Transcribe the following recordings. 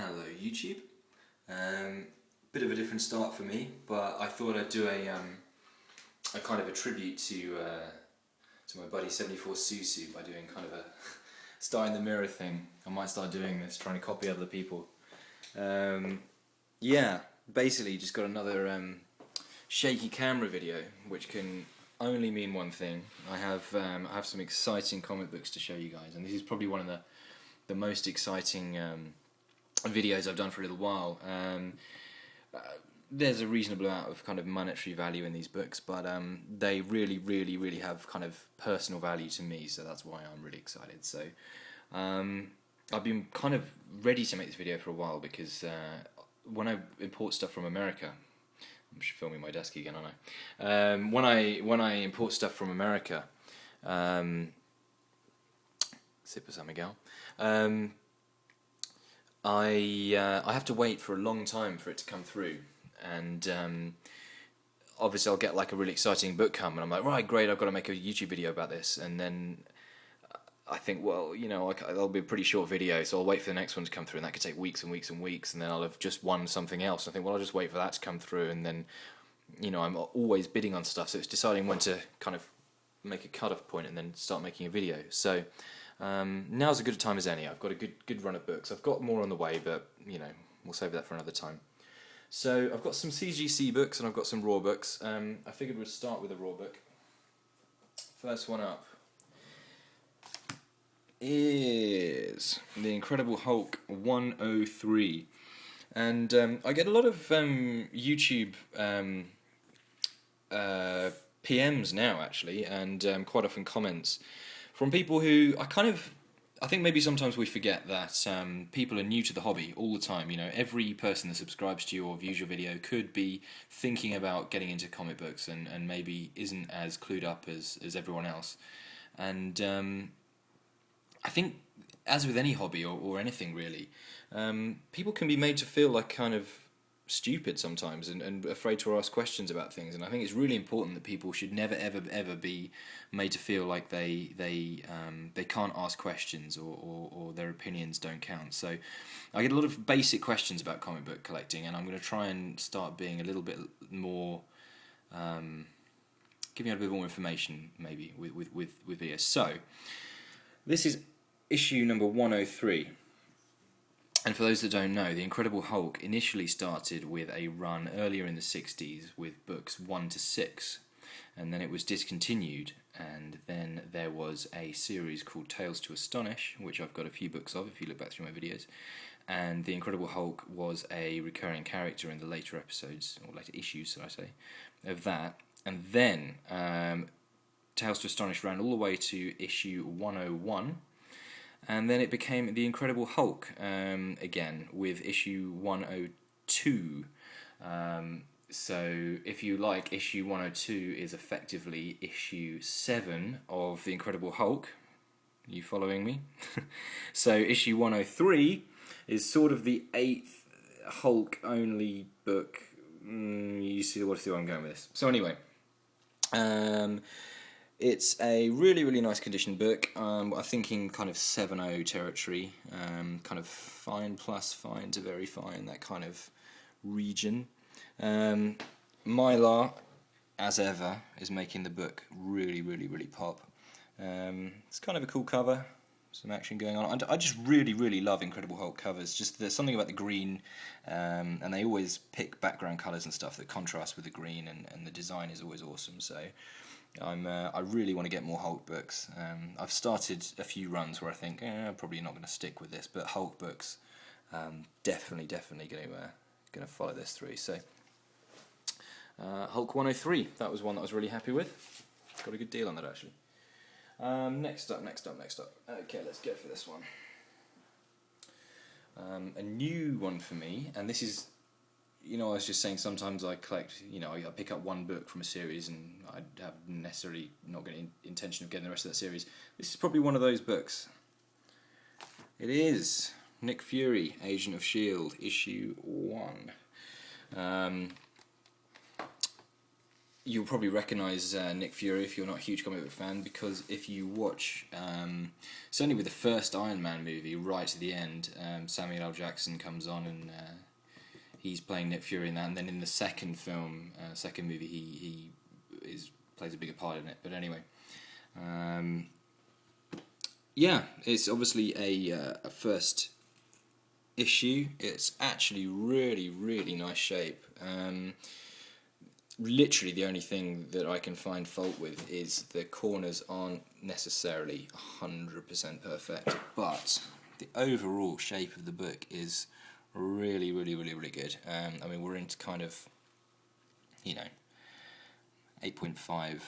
Hello YouTube. Bit of a different start for me, but I thought I'd do a kind of a tribute to my buddy 74 Susu by doing kind of a star in the mirror thing. I might start doing this, trying to copy other people. Yeah, basically just got another shaky camera video, which can only mean one thing. I have some exciting comic books to show you guys, and this is probably one of the most exciting videos I've done for a little while. There's a reasonable amount of kind of monetary value in these books, but they really have kind of personal value to me, so that's why I'm really excited. So I've been kind of ready to make this video for a while, because when I import stuff from America, I'm filming my desk again, aren't I? When I import stuff from America, Sip of San Miguel, I have to wait for a long time for it to come through, and obviously I'll get like a really exciting book come, and I'm like, right, great, I've got to make a YouTube video about this, and then I think, well, you know, that'll be a pretty short video, so I'll wait for the next one to come through, and that could take weeks and weeks and weeks, and then I'll have just won something else. I think, well, I'll just wait for that to come through, and then, you know, I'm always bidding on stuff, so it's deciding when to kind of make a cut-off point and then start making a video. So now's as good a time as any. I've got a good run of books. I've got more on the way, but, you know, we'll save that for another time. So I've got some CGC books and I've got some raw books. I figured we'd start with a raw book. First one up is The Incredible Hulk 103, and I get a lot of YouTube PMs now, actually, and quite often comments from people who I think maybe sometimes we forget that people are new to the hobby all the time. You know, every person that subscribes to you or views your video could be thinking about getting into comic books and maybe isn't as clued up as everyone else. And I think, as with any hobby or anything really, people can be made to feel like kind of stupid sometimes and afraid to ask questions about things, and I think it's really important that people should never ever be made to feel like they can't ask questions or their opinions don't count. So I get a lot of basic questions about comic book collecting, and I'm going to try and start being a little bit more giving out a bit more information maybe with videos. So this is issue number 103. And for those that don't know, The Incredible Hulk initially started with a run earlier in the 60s with books 1 to 6, and then it was discontinued, and then there was a series called Tales to Astonish, which I've got a few books of if you look back through my videos, and The Incredible Hulk was a recurring character in the later episodes, or later issues, should I say, of that. And then Tales to Astonish ran all the way to issue 101, and then it became The Incredible Hulk again with issue 102. So if you like, issue 102 is effectively issue 7 of The Incredible Hulk. Are you following me? So issue 103 is sort of the 8th Hulk-only book. You see where I'm going with this. So anyway, it's a really nice condition book. I'm thinking kind of 7.0 territory, kind of fine plus fine to very fine, that kind of region. Mylar, as ever, is making the book really pop. It's kind of a cool cover, some action going on. I just really love Incredible Hulk covers. Just there's something about the green, and they always pick background colours and stuff that contrast with the green, and the design is always awesome. So I really want to get more Hulk books. I've started a few runs where I think I'm probably not going to stick with this, but Hulk books, definitely going to follow this through. So Hulk 103, that was one that I was really happy with. Got a good deal on that actually. Next up. Okay, let's go for this one. A new one for me, and this is, you know, I was just saying sometimes I collect, you know, I pick up one book from a series and I have necessarily not got any intention of getting the rest of that series. This is probably one of those books. It is Nick Fury, Agent of S.h.i.e.L.D, issue 1. you'll probably recognise Nick Fury if you're not a huge comic book fan, because if you watch, certainly with the first Iron Man movie, right to the end, Samuel L. Jackson comes on and he's playing Nick Fury in that, and then in the second film, second movie, he plays a bigger part in it. But anyway, yeah, it's obviously a first issue. It's actually really, really nice shape. Literally the only thing that I can find fault with is the corners aren't necessarily 100% perfect, but the overall shape of the book is really, really, really, really good. I mean, we're into kind of, 8.5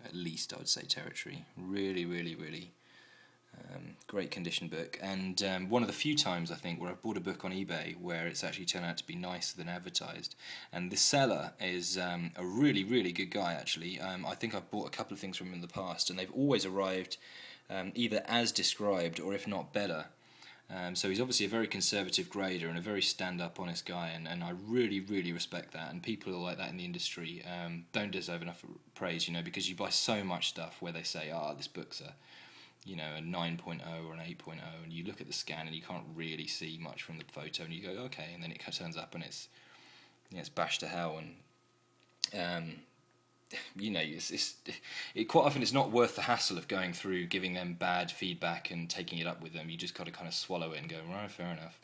at least, I would say, territory. Really, really, really great condition book, and one of the few times I think where I've bought a book on eBay where it's actually turned out to be nicer than advertised. And the seller is a really, really good guy actually. I think I've bought a couple of things from him in the past, and they've always arrived either as described or if not better. So he's obviously a very conservative grader and a very stand-up, honest guy, and I really, really respect that. And people who are like that in the industry don't deserve enough praise, because you buy so much stuff where they say, this book's a 9.0 or an 8.0, and you look at the scan and you can't really see much from the photo, and you go, okay, and then it turns up and it's bashed to hell, and quite often it's not worth the hassle of going through giving them bad feedback and taking it up with them. You just got to kind of swallow it and go, right, fair enough.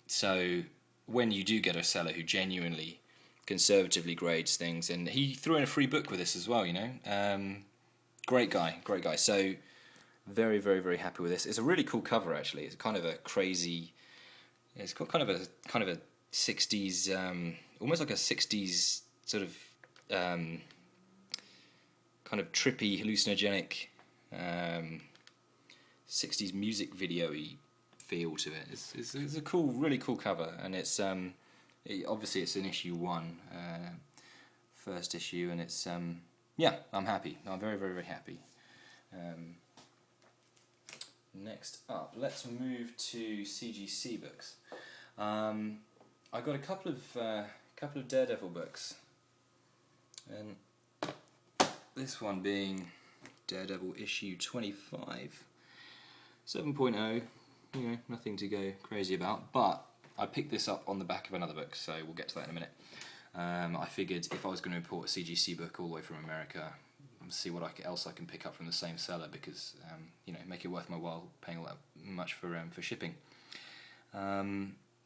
So when you do get a seller who genuinely conservatively grades things, and he threw in a free book with this as well, great guy. So very, very, very happy with this. It's a really cool cover actually. It's kind of a crazy. It's got kind of a 60s, almost like a 60s sort of kind of trippy, hallucinogenic 60s music video-y feel to it. It's a cool, really cool cover, and it's obviously it's an issue 1, first issue, and it's yeah, I'm happy. I'm very, very, very happy. Next up, let's move to CGC books. I got a couple of Daredevil books, and this one being Daredevil issue 25, 7.0. Nothing to go crazy about, but I picked this up on the back of another book, so we'll get to that in a minute. I figured if I was going to import a CGC book all the way from America, see what else I can pick up from the same seller, because make it worth my while paying all that much for shipping.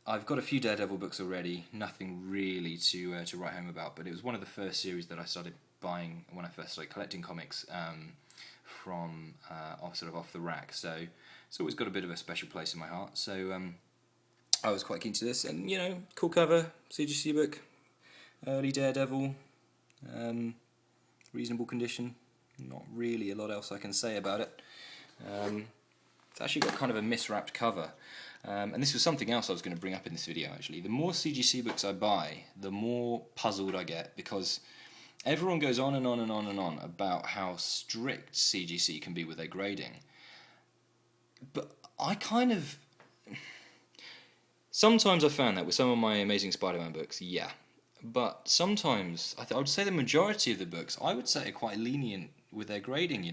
I've got a few Daredevil books already, nothing really to write home about, but it was one of the first series that I started buying when I first started collecting comics from off the rack. So it's always got a bit of a special place in my heart. So I was quite keen to this, and cool cover, CGC book. Early Daredevil, reasonable condition. Not really a lot else I can say about it. It's actually got kind of a miswrapped cover, and this was something else I was going to bring up in this video actually. The more CGC books I buy, the more puzzled I get, because everyone goes on and on and on and on about how strict CGC can be with their grading. But I kind of... Sometimes I found that with some of my Amazing Spider-Man books, yeah. But sometimes, I would say the majority of the books, I would say, are quite lenient with their grading,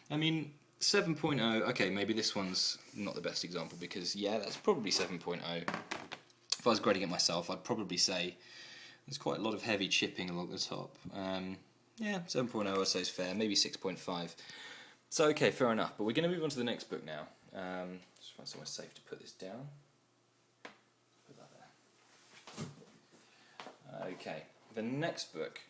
I mean, 7.0, okay, maybe this one's not the best example, because, yeah, that's probably 7.0. If I was grading it myself, I'd probably say there's quite a lot of heavy chipping along the top. Yeah, 7.0 I'd say is fair, maybe 6.5. So, okay, fair enough, but we're going to move on to the next book now. Just find somewhere safe to put this down. Put that there. Okay, the next book.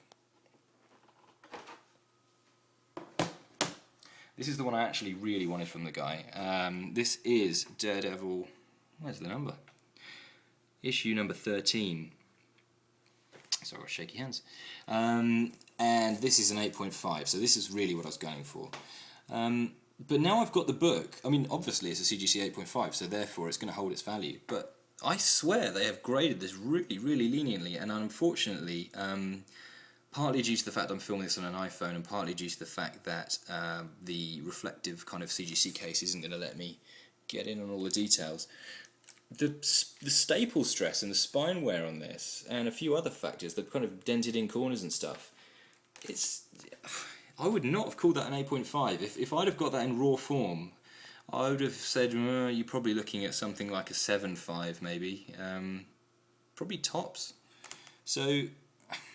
This is the one I actually really wanted from the guy. This is Daredevil, where's the number? Issue number 13. Sorry, I've got shaky hands. And this is an 8.5, so this is really what I was going for. But now I've got the book. I mean, obviously it's a CGC 8.5, so therefore it's going to hold its value. But I swear they have graded this really, really leniently, and unfortunately, partly due to the fact I'm filming this on an iPhone, and partly due to the fact that the reflective kind of CGC case isn't going to let me get in on all the details, the staple stress and the spine wear on this, and a few other factors, the kind of dented in corners and stuff. It's I would not have called that an 8.5. If I'd have got that in raw form, I would have said you're probably looking at something like a 7.5 maybe, probably tops. So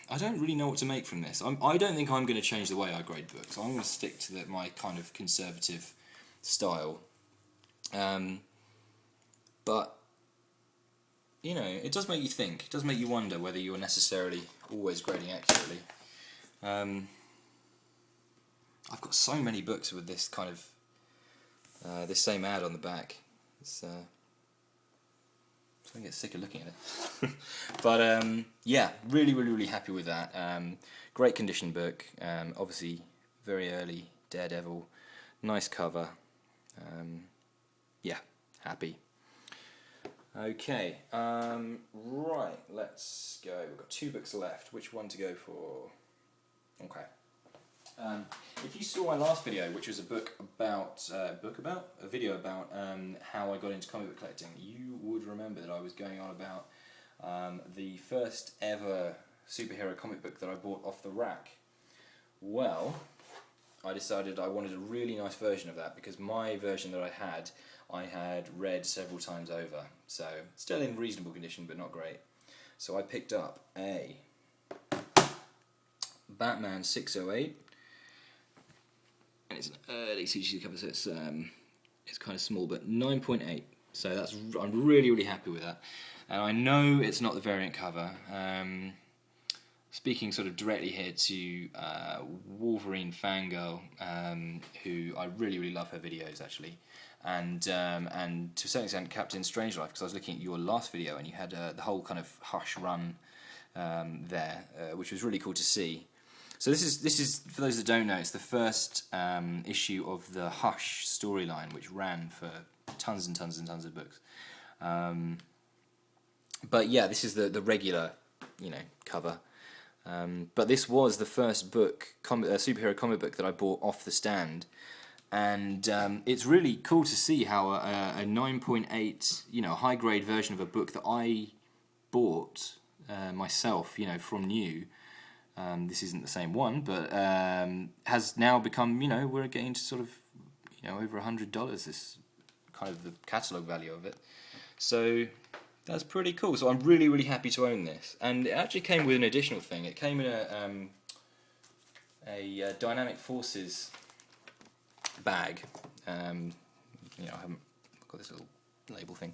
I don't really know what to make from this. I don't think I'm going to change the way I grade books. I'm going to stick to my kind of conservative style. But you know, it does make you think. It does make you wonder whether you're necessarily always grading accurately. I've got so many books with this kind of this same ad on the back. It's I get sick of looking at it. But yeah, really happy with that. Great condition book. Obviously, very early Daredevil. Nice cover. Yeah, happy. Okay, right, let's go. We've got 2 books left. Which one to go for? Okay. If you saw my last video, which was a video about how I got into comic book collecting, you would remember that I was going on about the first ever superhero comic book that I bought off the rack. Well, I decided I wanted a really nice version of that, because my version that I had read several times over, so still in reasonable condition but not great. So I picked up a Batman 608, and it's an early CGC cover, so it's kind of small, but 9.8. So I'm really happy with that, and I know it's not the variant cover. Speaking sort of directly here to Wolverine Fangirl, who I really love her videos actually, and to a certain extent Captain Strangelove, because I was looking at your last video and you had the whole kind of Hush run there, which was really cool to see. So this is for those that don't know, it's the first issue of the Hush storyline, which ran for tons and tons of books. But yeah, this is the regular, cover. But this was the first book, superhero comic book that I bought off the stand, and it's really cool to see how a 9.8, high grade version of a book that I bought myself, from new. This isn't the same one, but has now become, we're getting to sort of, over $100. This kind of the catalog value of it. So that's pretty cool. So I'm really happy to own this, and it actually came with an additional thing. It came in a Dynamic Forces bag. I haven't got this little label thing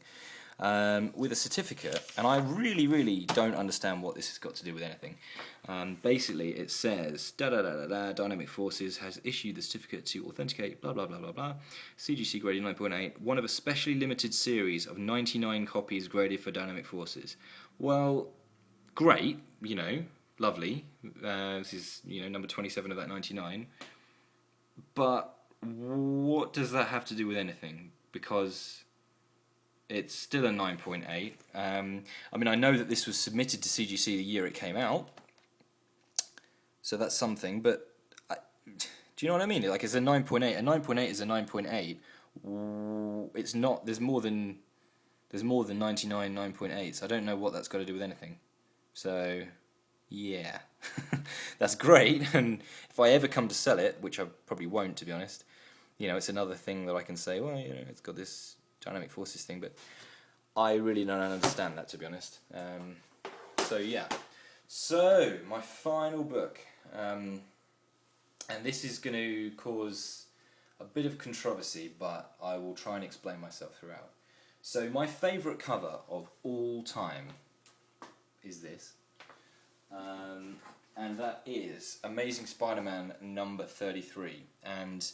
with a certificate, and I really don't understand what this has got to do with anything. Basically, it says Dynamic Forces has issued the certificate to authenticate blah blah blah blah blah. CGC graded 9.8, one of a specially limited series of 99 copies graded for Dynamic Forces. Well, great, lovely. This is number 27 of that 99. But what does that have to do with anything? Because it's still a 9.8. I know that this was submitted to CGC the year it came out, so that's something, but do you know what I mean? Like, it's a 9.8. A 9.8 is a 9.8. It's not. There's more than 99 9.8s. I don't know what that's got to do with anything. So, yeah, that's great. And if I ever come to sell it, which I probably won't, to be honest, it's another thing that I can say. Well, it's got this Dynamic Forces thing, but I really don't understand that, to be honest. So yeah. So my final book, and this is going to cause a bit of controversy, but I will try and explain myself throughout. So my favourite cover of all time is this, and that is Amazing Spider-Man number 33, and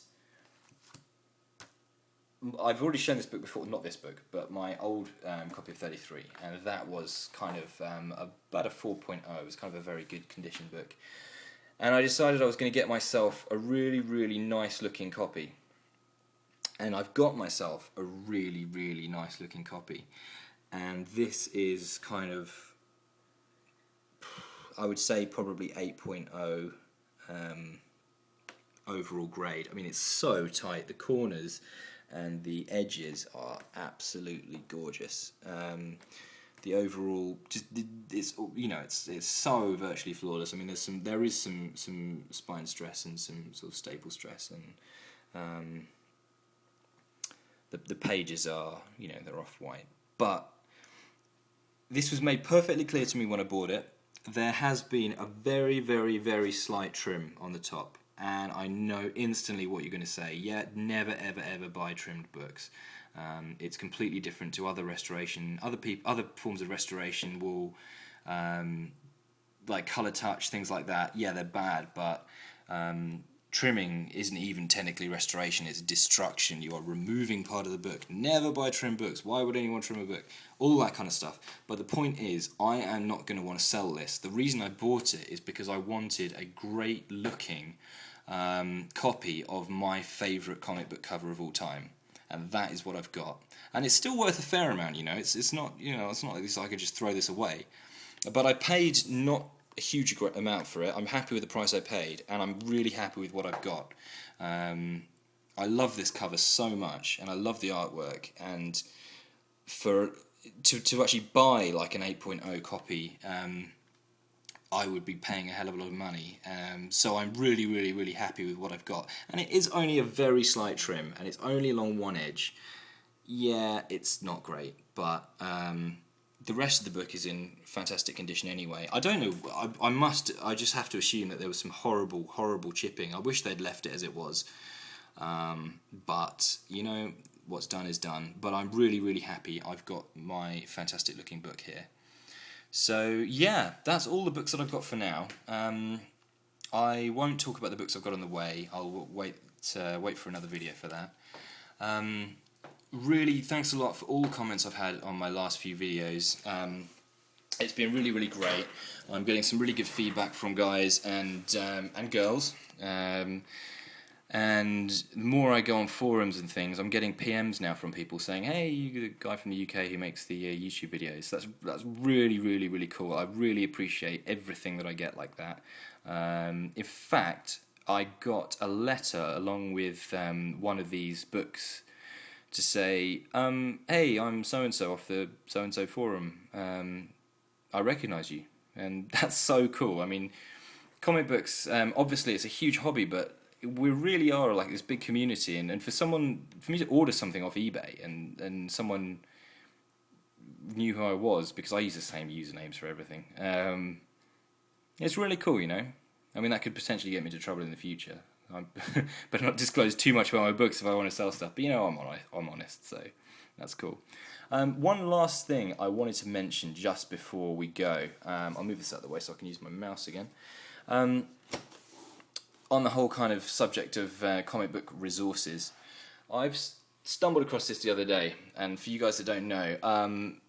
I've already shown this book before, not this book, but my old copy of 33, and that was kind of about a 4.0. It was kind of a very good condition book. And I decided I was going to get myself a really nice looking copy. And I've got myself a really nice looking copy. And this is kind of, I would say probably 8.0 overall grade. I mean, it's so tight. The corners and the edges are absolutely gorgeous. The overall, it's so virtually flawless. I mean, there is some spine stress and some sort of staple stress, and the pages are, they're off white, but this was made perfectly clear to me when I bought it. There has been a very, very, very slight trim on the top, and I know instantly what you're going to say. Yeah, never, ever, ever buy trimmed books. It's completely different to other restoration. Other forms of restoration will, like color touch, things like that. Yeah, they're bad, but trimming isn't even technically restoration, it's destruction. You are removing part of the book. Never buy trimmed books. Why would anyone trim a book? All that kind of stuff. But the point is, I am not going to want to sell this. The reason I bought it is because I wanted a great looking copy of my favourite comic book cover of all time. And that is what I've got. And it's still worth a fair amount, It's not, it's not like this, I could just throw this away. But I paid not a huge amount for it. I'm happy with the price I paid, and I'm really happy with what I've got. I love this cover so much, and I love the artwork, and to actually buy like an 8.0 copy, I would be paying a hell of a lot of money. So I'm really, really, really happy with what I've got. And it is only a very slight trim, and it's only along one edge. Yeah, it's not great, but the rest of the book is in fantastic condition anyway. I don't know, I just have to assume that there was some horrible, horrible chipping. I wish they'd left it as it was. But, what's done is done. But I'm really, really happy I've got my fantastic looking book here. So, yeah, that's all the books that I've got for now. I won't talk about the books I've got on the way. I'll wait for another video for that. Really, thanks a lot for all the comments I've had on my last few videos. It's been really, really great. I'm getting some really good feedback from guys and girls. And the more I go on forums and things, I'm getting PMs now from people saying, "Hey, you're the guy from the UK who makes the YouTube videos." That's really, really, really cool. I really appreciate everything that I get like that. In fact, I got a letter along with one of these books to say, "Hey, I'm so-and-so off the so-and-so forum. I recognise you." And that's so cool. I mean, comic books, obviously it's a huge hobby, but we really are like this big community. And for me to order something off eBay and someone knew who I was, because I use the same usernames for everything, it's really cool, I mean, that could potentially get me into trouble in the future. I better not disclose too much about my books if I want to sell stuff, but I'm honest, so that's cool. One last thing I wanted to mention just before we go, I'll move this out of the way so I can use my mouse again. On the whole kind of subject of comic book resources, I've stumbled across this the other day, and for you guys that don't know,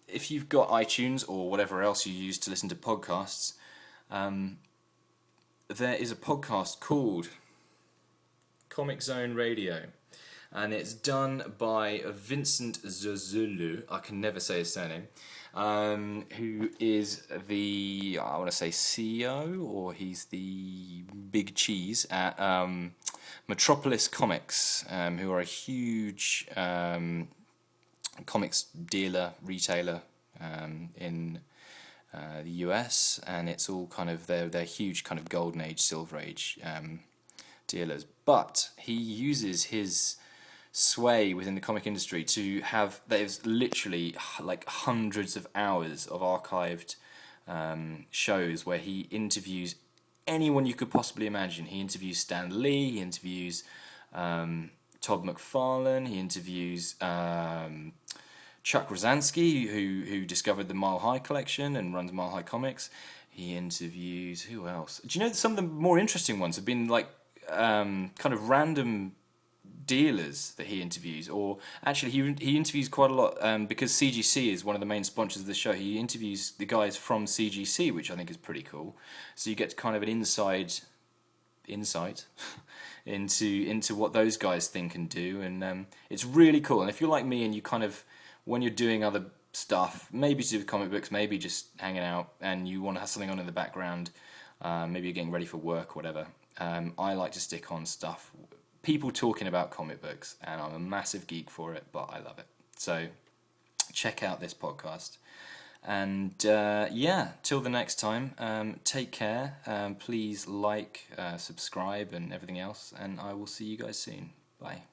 if you've got iTunes or whatever else you use to listen to podcasts, there is a podcast called Comic Zone Radio, and it's done by Vincent Zuzulu. I can never say his surname. Who is the, I want to say CEO, or he's the big cheese at Metropolis Comics, who are a huge comics dealer, retailer in the US, and it's all kind of they're huge kind of golden age, silver age dealers. But he uses his sway within the comic industry to have, there's literally like hundreds of hours of archived shows where he interviews anyone you could possibly imagine. He interviews Stan Lee, he interviews Todd McFarlane, he interviews Chuck Rosansky, who discovered the Mile High collection and runs Mile High Comics. He interviews, who else? Do you know some of the more interesting ones have been like kind of random dealers that he interviews, or actually he interviews quite a lot because CGC is one of the main sponsors of the show. He interviews the guys from CGC, which I think is pretty cool. So you get kind of an insight into what those guys think and do, and it's really cool. And if you're like me and you kind of, when you're doing other stuff, maybe to do with comic books, maybe just hanging out, and you want to have something on in the background, maybe you're getting ready for work or whatever, I like to stick on stuff people talking about comic books, and I'm a massive geek for it, but I love it. So check out this podcast. And yeah, till the next time, take care. Please like, subscribe, and everything else. And I will see you guys soon. Bye.